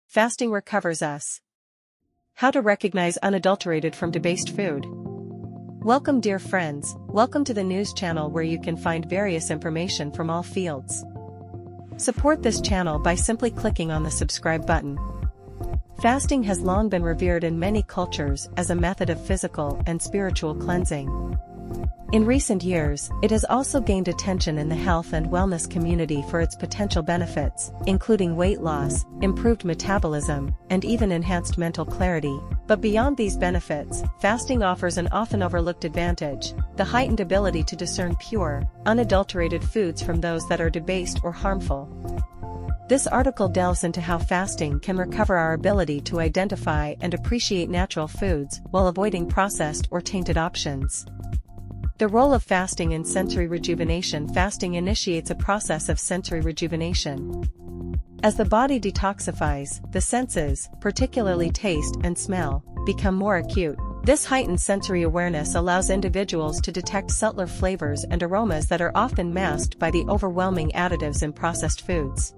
Fasting recovers us. How to recognize unadulterated from debased food. Welcome, dear friends. Welcome to the news channel where you can find various information from all fields. Support this channel by simply clicking on the subscribe button. Fasting has long been revered in many cultures as a method of physical and spiritual cleansing. In recent years, it has also gained attention in the health and wellness community for its potential benefits, including weight loss, improved metabolism, and even enhanced mental clarity. But beyond these benefits, fasting offers an often overlooked advantage: the heightened ability to discern pure, unadulterated foods from those that are debased or harmful. This article delves into how fasting can recover our ability to identify and appreciate natural foods while avoiding processed or tainted options. The role of fasting in sensory rejuvenation. Fasting initiates a process of sensory rejuvenation. As the body detoxifies, the senses, particularly taste and smell, become more acute. This heightened sensory awareness allows individuals to detect subtler flavors and aromas that are often masked by the overwhelming additives in processed foods.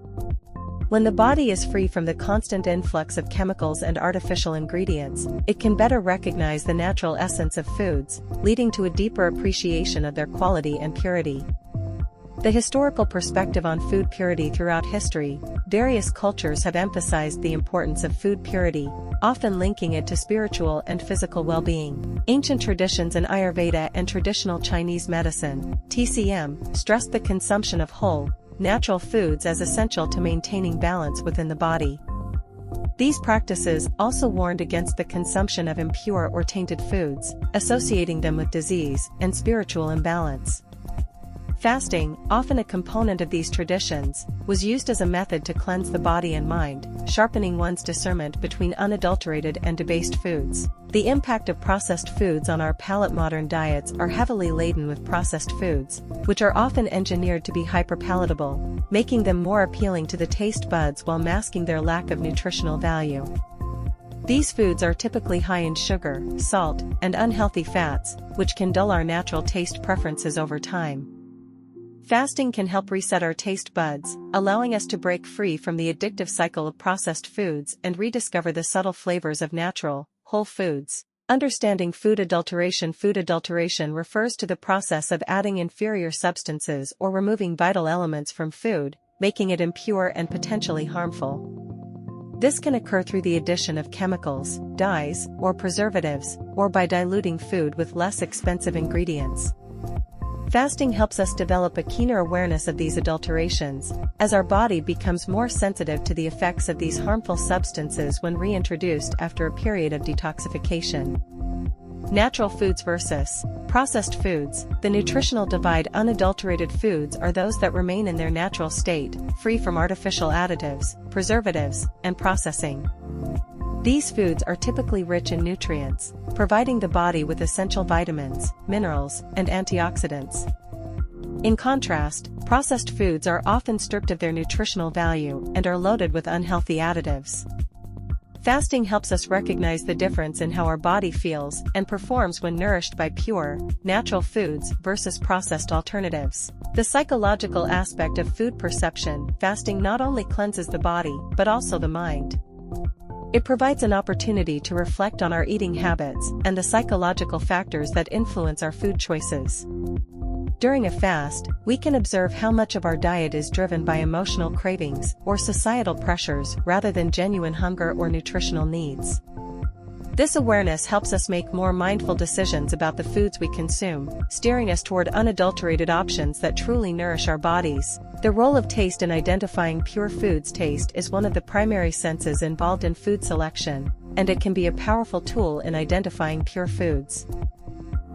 When the body is free from the constant influx of chemicals and artificial ingredients, it can better recognize the natural essence of foods, leading to a deeper appreciation of their quality and purity. The historical perspective on food purity. Throughout history, various cultures have emphasized the importance of food purity, often linking it to spiritual and physical well-being. Ancient traditions in Ayurveda and traditional Chinese medicine, TCM, stressed the consumption of whole, natural foods as essential to maintaining balance within the body. These practices also warned against the consumption of impure or tainted foods, associating them with disease and spiritual imbalance. Fasting, often a component of these traditions, was used as a method to cleanse the body and mind, sharpening one's discernment between unadulterated and debased foods. The impact of processed foods on our palate. Modern diets are heavily laden with processed foods, which are often engineered to be hyperpalatable, making them more appealing to the taste buds while masking their lack of nutritional value. These foods are typically high in sugar, salt, and unhealthy fats, which can dull our natural taste preferences over time. Fasting can help reset our taste buds, allowing us to break free from the addictive cycle of processed foods and rediscover the subtle flavors of natural, whole foods. Understanding food adulteration. Food adulteration refers to the process of adding inferior substances or removing vital elements from food, making it impure and potentially harmful. This can occur through the addition of chemicals, dyes, or preservatives, or by diluting food with less expensive ingredients. Fasting helps us develop a keener awareness of these adulterations, as our body becomes more sensitive to the effects of these harmful substances when reintroduced after a period of detoxification. Natural foods versus processed foods. The nutritional divide. Unadulterated foods are those that remain in their natural state, free from artificial additives, preservatives, and processing. These foods are typically rich in nutrients, providing the body with essential vitamins, minerals, and antioxidants. In contrast, processed foods are often stripped of their nutritional value and are loaded with unhealthy additives. Fasting helps us recognize the difference in how our body feels and performs when nourished by pure, natural foods versus processed alternatives. The psychological aspect of food perception. Fasting not only cleanses the body but also the mind. It provides an opportunity to reflect on our eating habits and the psychological factors that influence our food choices. During a fast, we can observe how much of our diet is driven by emotional cravings or societal pressures rather than genuine hunger or nutritional needs. This awareness helps us make more mindful decisions about the foods we consume, steering us toward unadulterated options that truly nourish our bodies. The role of taste in identifying pure foods. Taste is one of the primary senses involved in food selection, and it can be a powerful tool in identifying pure foods.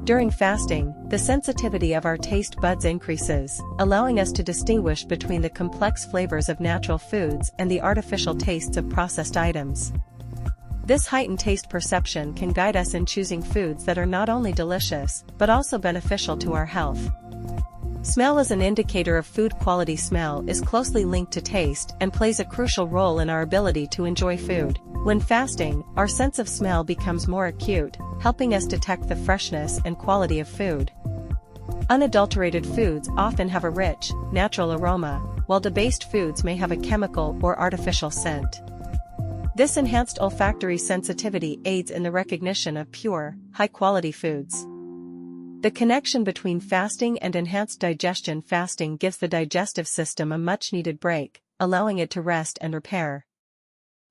During fasting, the sensitivity of our taste buds increases, allowing us to distinguish between the complex flavors of natural foods and the artificial tastes of processed items. This heightened taste perception can guide us in choosing foods that are not only delicious, but also beneficial to our health. Smell is an indicator of food quality. Smell is closely linked to taste and plays a crucial role in our ability to enjoy food. When fasting, our sense of smell becomes more acute, helping us detect the freshness and quality of food. Unadulterated foods often have a rich, natural aroma, while debased foods may have a chemical or artificial scent. This enhanced olfactory sensitivity aids in the recognition of pure, high-quality foods. The connection between fasting and enhanced digestion. Fasting gives the digestive system a much-needed break, allowing it to rest and repair.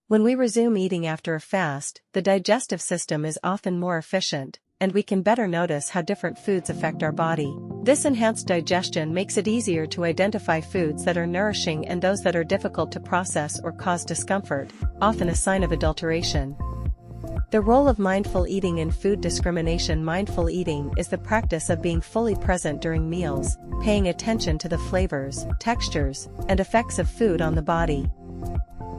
When we resume eating after a fast, the digestive system is often more efficient, and we can better notice how different foods affect our body. This enhanced digestion makes it easier to identify foods that are nourishing and those that are difficult to process or cause discomfort, often a sign of adulteration. The role of mindful eating in food discrimination. Mindful eating is the practice of being fully present during meals, paying attention to the flavors, textures, and effects of food on the body.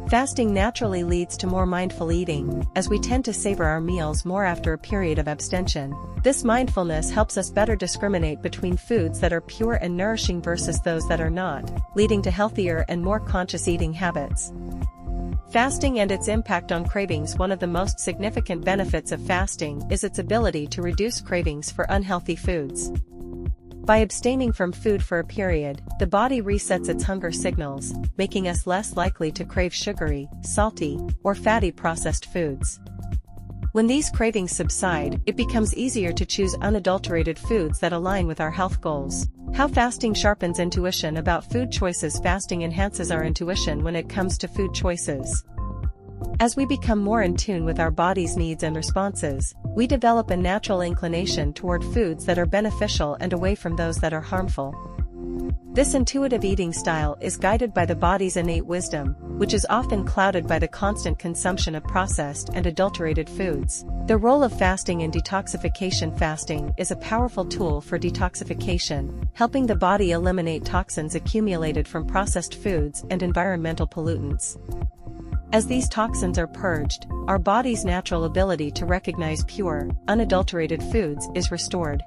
Fasting naturally leads to more mindful eating, as we tend to savor our meals more after a period of abstention. This mindfulness helps us better discriminate between foods that are pure and nourishing versus those that are not, leading to healthier and more conscious eating habits. Fasting and its impact on cravings. One of the most significant benefits of fasting is its ability to reduce cravings for unhealthy foods. By abstaining from food for a period, the body resets its hunger signals, making us less likely to crave sugary, salty, or fatty processed foods. When these cravings subside, it becomes easier to choose unadulterated foods that align with our health goals. How fasting sharpens intuition about food choices. Fasting enhances our intuition when it comes to food choices. As we become more in tune with our body's needs and responses, we develop a natural inclination toward foods that are beneficial and away from those that are harmful. This intuitive eating style is guided by the body's innate wisdom, which is often clouded by the constant consumption of processed and adulterated foods. The role of fasting in detoxification. Fasting is a powerful tool for detoxification, helping the body eliminate toxins accumulated from processed foods and environmental pollutants. As these toxins are purged, our body's natural ability to recognize pure, unadulterated foods is restored.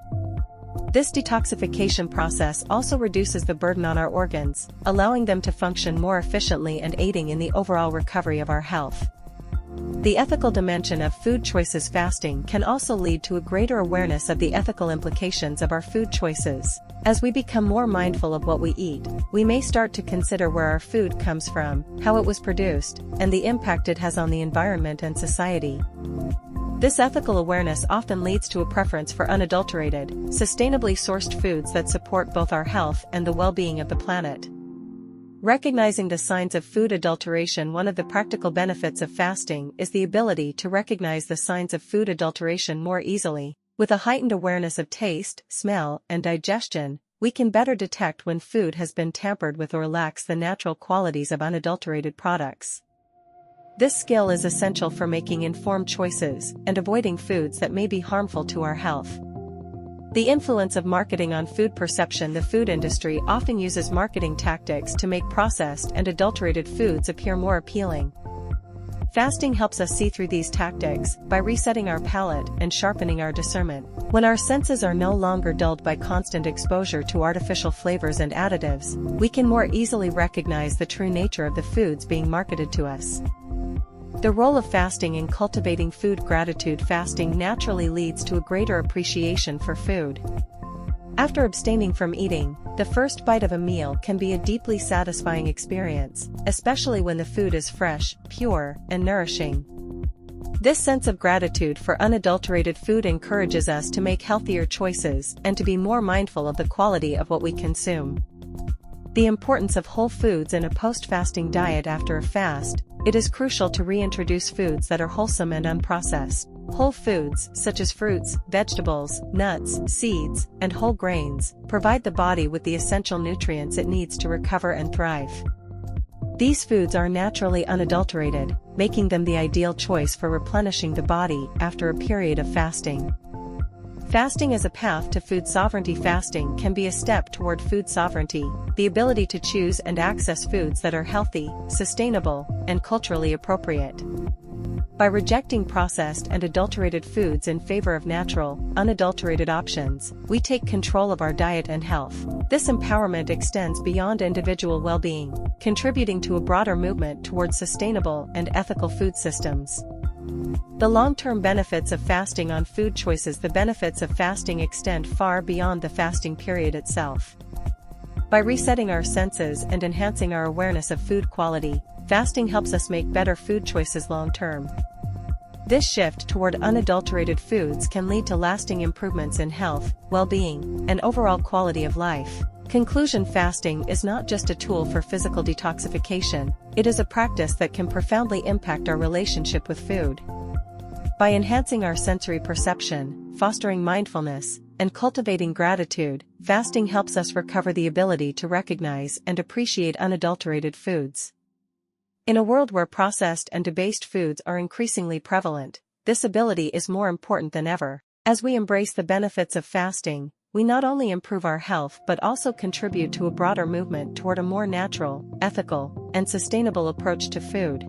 This detoxification process also reduces the burden on our organs, allowing them to function more efficiently and aiding in the overall recovery of our health. The ethical dimension of food choices. Fasting can also lead to a greater awareness of the ethical implications of our food choices. As we become more mindful of what we eat, we may start to consider where our food comes from, how it was produced, and the impact it has on the environment and society. This ethical awareness often leads to a preference for unadulterated, sustainably sourced foods that support both our health and the well-being of the planet. Recognizing the signs of food adulteration. One of the practical benefits of fasting is the ability to recognize the signs of food adulteration more easily. With a heightened awareness of taste, smell, and digestion, we can better detect when food has been tampered with or lacks the natural qualities of unadulterated products. This skill is essential for making informed choices and avoiding foods that may be harmful to our health. The influence of marketing on food perception. The food industry often uses marketing tactics to make processed and adulterated foods appear more appealing. Fasting helps us see through these tactics by resetting our palate and sharpening our discernment. When our senses are no longer dulled by constant exposure to artificial flavors and additives, we can more easily recognize the true nature of the foods being marketed to us. The role of fasting in cultivating food gratitude. Fasting naturally leads to a greater appreciation for food. After abstaining from eating, the first bite of a meal can be a deeply satisfying experience, especially when the food is fresh, pure, and nourishing. This sense of gratitude for unadulterated food encourages us to make healthier choices and to be more mindful of the quality of what we consume. The importance of whole foods in a post-fasting diet. After a fast, it is crucial to reintroduce foods that are wholesome and unprocessed. Whole foods, such as fruits, vegetables, nuts, seeds, and whole grains, provide the body with the essential nutrients it needs to recover and thrive. These foods are naturally unadulterated, making them the ideal choice for replenishing the body after a period of fasting. Fasting as a path to food sovereignty. Fasting can be a step toward food sovereignty, the ability to choose and access foods that are healthy, sustainable, and culturally appropriate. By rejecting processed and adulterated foods in favor of natural, unadulterated options, we take control of our diet and health. This empowerment extends beyond individual well-being, contributing to a broader movement towards sustainable and ethical food systems. The long-term benefits of fasting on food choices. The benefits of fasting extend far beyond the fasting period itself. By resetting our senses and enhancing our awareness of food quality, fasting helps us make better food choices long term. This shift toward unadulterated foods can lead to lasting improvements in health, well-being, and overall quality of life. Conclusion: fasting is not just a tool for physical detoxification, it is a practice that can profoundly impact our relationship with food. By enhancing our sensory perception, fostering mindfulness, and cultivating gratitude, fasting helps us recover the ability to recognize and appreciate unadulterated foods. In a world where processed and debased foods are increasingly prevalent, this ability is more important than ever. As we embrace the benefits of fasting, we not only improve our health but also contribute to a broader movement toward a more natural, ethical, and sustainable approach to food.